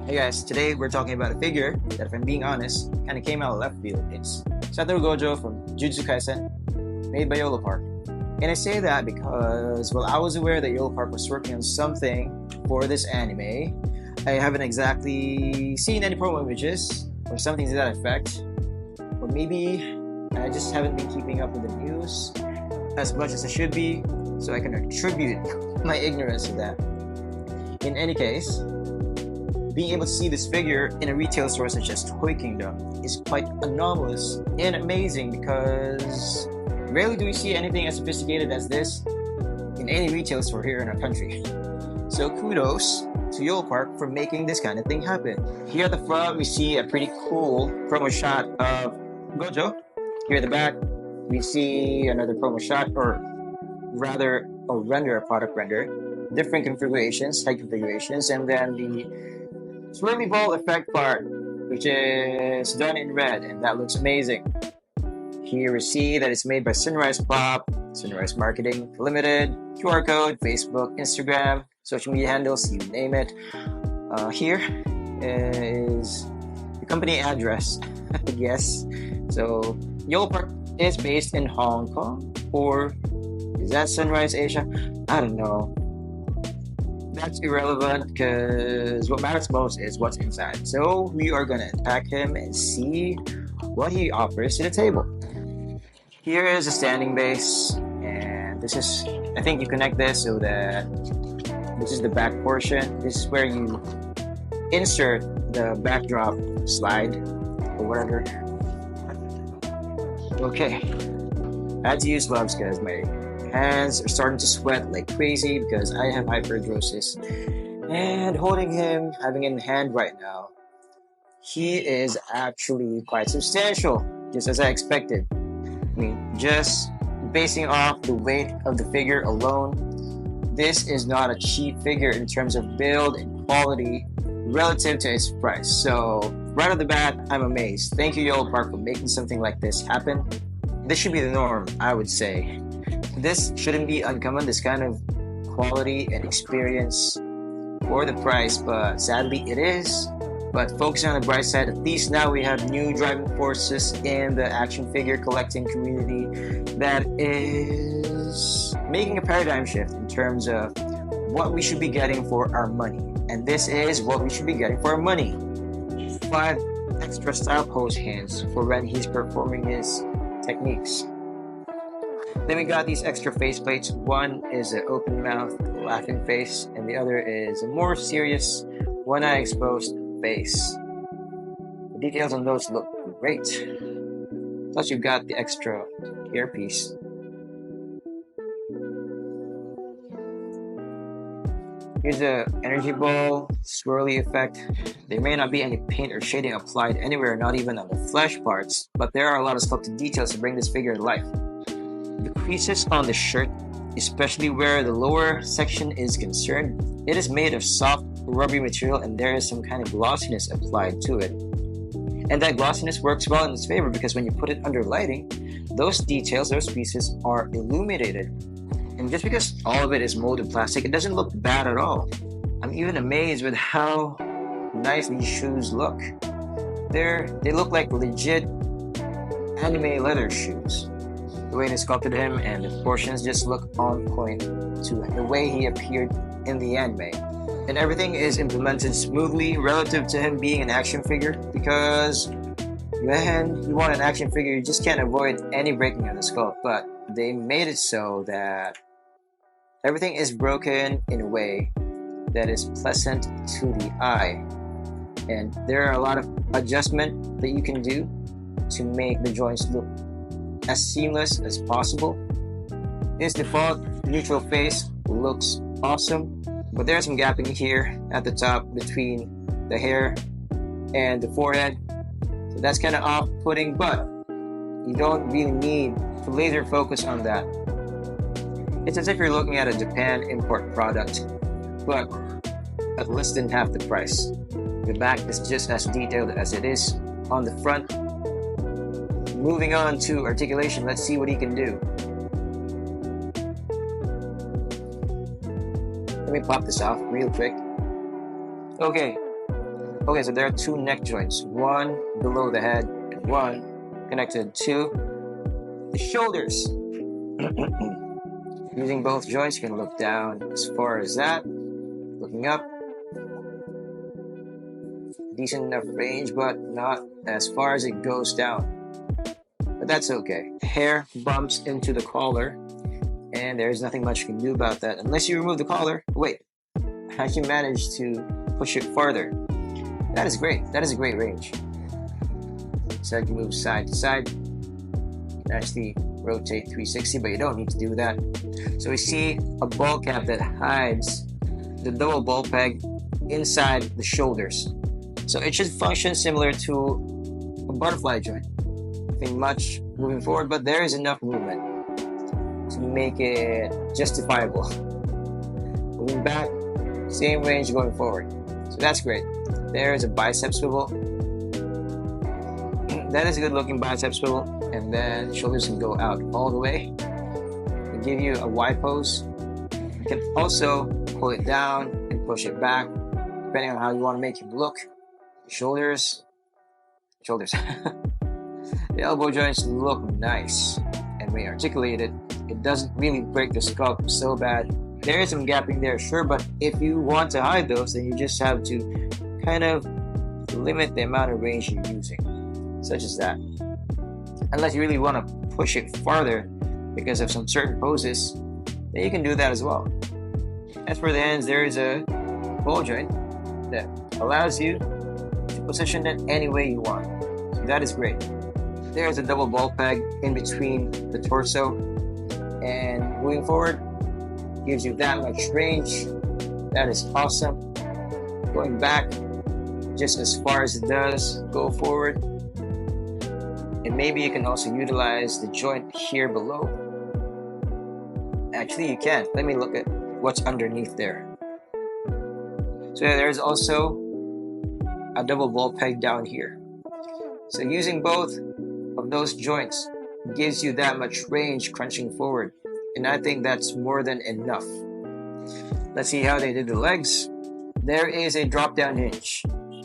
Hey guys, today we're talking about a figure that, if I'm being honest, kind of came out of left field. It's Satoru Gojo from Jujutsu Kaisen, made by Yolopark. And I say that because, well, I was aware that Yolopark was working on something for this anime. I haven't exactly seen any promo images or something to that effect. Or maybe I just haven't been keeping up with the news as much as I should be, so I can attribute my ignorance to that. In any case, being able to see this figure in a retail store such as Toy Kingdom is quite anomalous and amazing because rarely do we see anything as sophisticated as this in any retail store here in our country. So kudos to Yolopark for making this kind of thing happen. Here at the front, we see a pretty cool promo shot of Gojo. Here at the back, we see another promo shot, or rather a render, a product render. Different configurations, height configurations, and then the swirly ball effect part, which is done in red, and that looks amazing. Here we see that it's made by Sunrise Pop, Sunrise Marketing Limited, QR code, Facebook, Instagram, social media handles, you name it. Here is the company address, I guess. So Yolopark is based in Hong Kong, or is that Sunrise Asia? I don't know. That's irrelevant because what matters most is what's inside. So we are gonna unpack him and see what he offers to the table. Here is a standing base, and this is, I think you connect this so that this is the back portion. This is where you insert the backdrop slide or whatever. Okay, I had to use gloves because my hands are starting to sweat like crazy because I have hyperhidrosis. And holding him, having him in hand right now, he is actually quite substantial, just as I expected. I mean, just basing off the weight of the figure alone, this is not a cheap figure in terms of build and quality relative to its price. So right off the bat, I'm amazed. Thank you, Yolopark, for making something like this happen. This should be the norm, I would say. This shouldn't be uncommon, this kind of quality and experience for the price, but sadly it is. But focusing on the bright side, at least now we have new driving forces in the action figure collecting community that is making a paradigm shift in terms of what we should be getting for our money. And this is what we should be getting for our money. 5 extra style pose hands for when he's performing his techniques. Then we got these extra faceplates. One is an open mouth, laughing face, and the other is a more serious, one eye exposed face. The details on those look great. Plus you've got the extra earpiece. Here's the energy ball, swirly effect. There may not be any paint or shading applied anywhere, not even on the flesh parts, but there are a lot of sculpted details to bring this figure to life. The creases on the shirt, especially where the lower section is concerned, it is made of soft, rubbery material, and there is some kind of glossiness applied to it. And that glossiness works well in its favor because when you put it under lighting, those details, those pieces are illuminated. And just because all of it is molded plastic, it doesn't look bad at all. I'm even amazed with how nice these shoes look. They look like legit anime leather shoes. The way they sculpted him and the proportions just look on point to the way he appeared in the anime. And everything is implemented smoothly relative to him being an action figure, because when you want an action figure, you just can't avoid any breaking of the sculpt. But they made it so that everything is broken in a way that is pleasant to the eye. And there are a lot of adjustments that you can do to make the joints look as seamless as possible. His default neutral face looks awesome, but there's some gapping here at the top between the hair and the forehead, so that's kind of off-putting, but you don't really need to laser focus on that. It's as if you're looking at a Japan import product, but at less than half the price. The back is just as detailed as it is on the front. Moving on to articulation, let's see what he can do. Let me pop this off real quick. Okay, Okay, so there are two neck joints, one below the head and one connected to the shoulders. Using both joints, you can look down as far as that, looking up. Decent enough range, but not as far as it goes down. But that's okay. Hair bumps into the collar, and there's nothing much you can do about that unless you remove the collar. Wait, I actually managed to push it farther. That is great. That is a great range. So I can move side to side. You can actually rotate 360, but you don't need to do that. So we see a ball cap that hides the double ball peg inside the shoulders. So it should function similar to a butterfly joint. Nothing much moving forward, but there is enough movement to make it justifiable. Moving back, same range going forward. So that's great. There is a bicep swivel. That is a good looking bicep swivel. And then shoulders can go out all the way. Can give you a Y pose. You can also pull it down and push it back, depending on how you want to make it look. Shoulders. The elbow joints look nice, and when you articulate it, it doesn't really break the sculpt so bad. There is some gapping there, sure, but if you want to hide those, then you just have to kind of limit the amount of range you're using, such as that. Unless you really want to push it farther because of some certain poses, then you can do that as well. As for the hands, there is a ball joint that allows you to position it any way you want. So that is great. There's a double ball peg in between the torso, and moving forward gives you that much range. That is awesome. Going back just as far as it does, go forward. And maybe you can also utilize the joint here below. Actually, you can. Let me look at what's underneath there. So there's also a double ball peg down here. So using both of those joints gives you that much range crunching forward, and I think that's more than enough. Let's see how they did the legs. There is a drop down hinge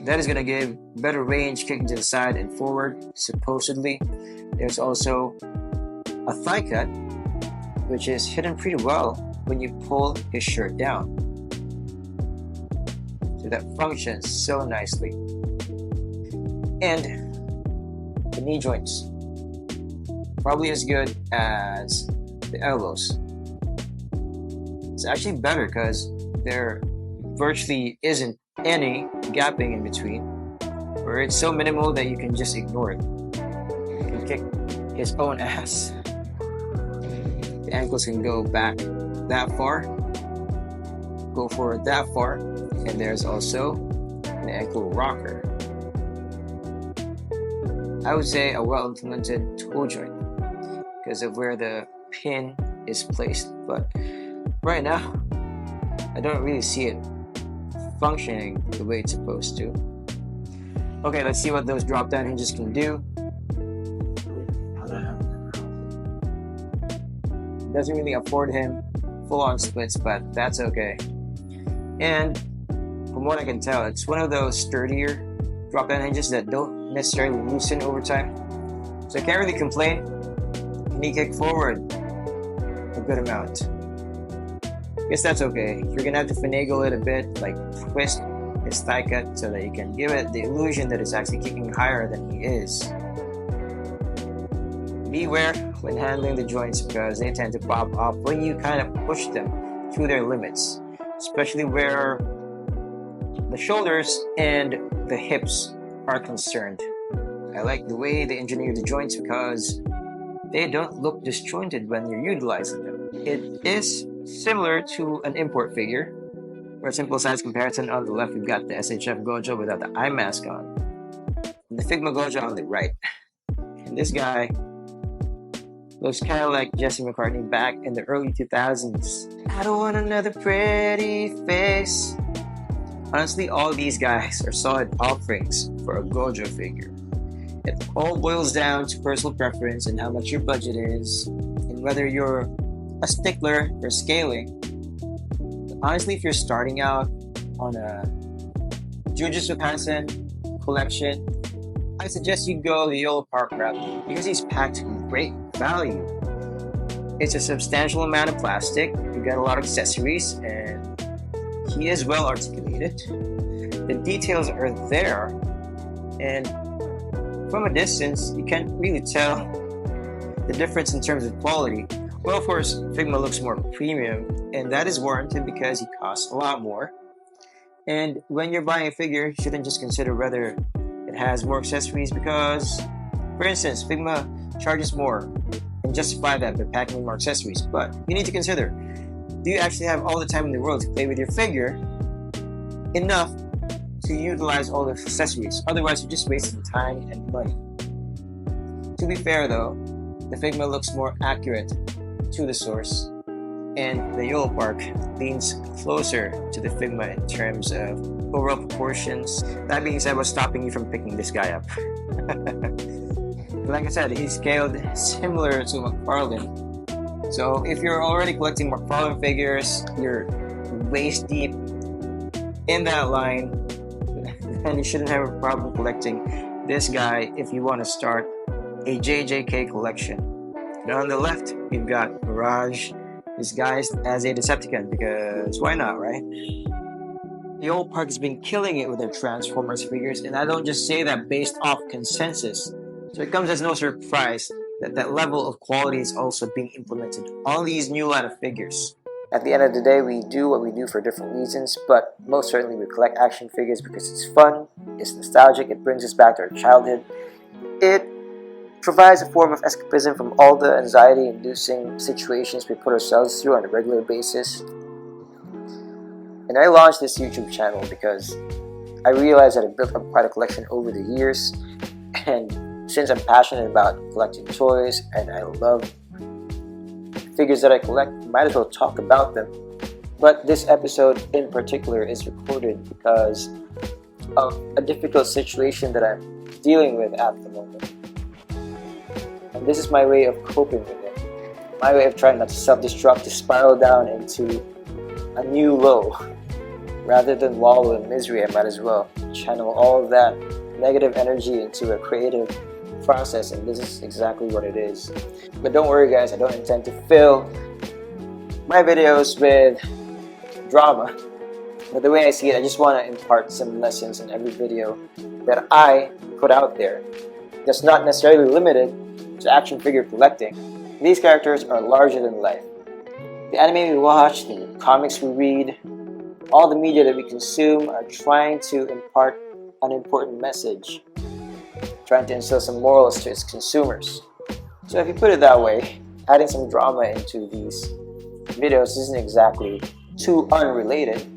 that is going to give better range kicking to the side and forward, supposedly. There's also a thigh cut, which is hidden pretty well when you pull his shirt down. So that functions so nicely. And the knee joints, probably as good as the elbows. It's actually better because there virtually isn't any gapping in between, where it's so minimal that you can just ignore it. You can kick his own ass. The ankles can go back that far, go forward that far, and there's also an ankle rocker. I would say a well-implemented toe joint because of where the pin is placed, but right now I don't really see it functioning the way it's supposed to. Okay, let's see what those drop-down hinges can do. Doesn't really afford him full-on splits, but that's okay. And from what I can tell, it's one of those sturdier drop-down hinges that don't necessarily loosen over time. So I can't really complain. Knee kick forward a good amount. Guess that's okay. You're gonna have to finagle it a bit, like twist his thigh cut so that you can give it the illusion that it's actually kicking higher than he is. Beware when handling the joints because they tend to pop up when you kind of push them to their limits, especially where the shoulders and the hips are concerned. I like the way they engineer the joints because they don't look disjointed when you're utilizing them. It is similar to an import figure. For a simple size comparison, on the left we've got the SHF Gojo without the eye mask on, and the Figma Gojo on the right. And this guy looks kind of like Jesse McCartney back in the early 2000s. I don't want another pretty face. Honestly, all these guys are solid offerings for a Gojo figure. It all boils down to personal preference and how much your budget is, and whether you're a stickler for scaling. But honestly, if you're starting out on a Jujutsu Kaisen collection, I suggest you go the Yolopark route because he's packed with great value. It's a substantial amount of plastic, you got a lot of accessories, and he is well articulated. The details are there, and from a distance, you can't really tell the difference in terms of quality. Well, of course, Figma looks more premium, and that is warranted because he costs a lot more. And when you're buying a figure, you shouldn't just consider whether it has more accessories because, for instance, Figma charges more and justify that by packing more accessories. But you need to consider, do you actually have all the time in the world to play with your figure enough to utilize all the accessories? Otherwise, you're just wasting time and money. To be fair though, the Figma looks more accurate to the source, and the Yolopark leans closer to the Figma in terms of overall proportions. That being said, what's stopping you from picking this guy up? Like I said, he's scaled similar to McFarlane. So if you're already collecting McFarlane figures, you're waist deep in that line, then you shouldn't have a problem collecting this guy if you want to start a JJK collection. And on the left, we've got Mirage disguised as a Decepticon because why not, right? The old park has been killing it with their Transformers figures, and I don't just say that based off consensus. So it comes as no surprise that that level of quality is also being implemented on these new line of figures. At the end of the day, we do what we do for different reasons, but most certainly we collect action figures because it's fun, it's nostalgic, it brings us back to our childhood. It provides a form of escapism from all the anxiety-inducing situations we put ourselves through on a regular basis. And I launched this YouTube channel because I realized that I built up quite a collection over the years, and since I'm passionate about collecting toys and I love figures that I collect, might as well talk about them. But this episode in particular is recorded because of a difficult situation that I'm dealing with at the moment. And this is my way of coping with it. My way of trying not to self-destruct, to spiral down into a new low. Rather than wallow in misery, I might as well channel all of that negative energy into a creative process, and this is exactly what it is. But don't worry guys, I don't intend to fill my videos with drama. But the way I see it, I just want to impart some lessons in every video that I put out there. That's not necessarily limited to action figure collecting. These characters are larger than life. The anime we watch, the comics we read, all the media that we consume are trying to impart an important message, trying to instill some morals to its consumers. So if you put it that way, adding some drama into these videos isn't exactly too unrelated.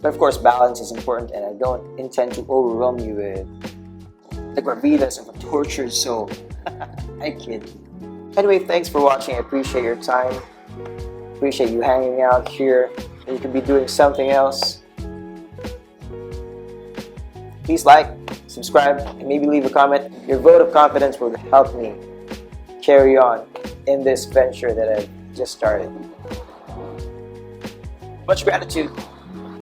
But of course, balance is important, and I don't intend to overwhelm you with the gravitas of a tortured soul. I kid. Anyway, thanks for watching. I appreciate your time. Appreciate you hanging out here. You could be doing something else. Please like, subscribe, and maybe leave a comment. Your vote of confidence will help me carry on in this venture that I've just started. Much gratitude.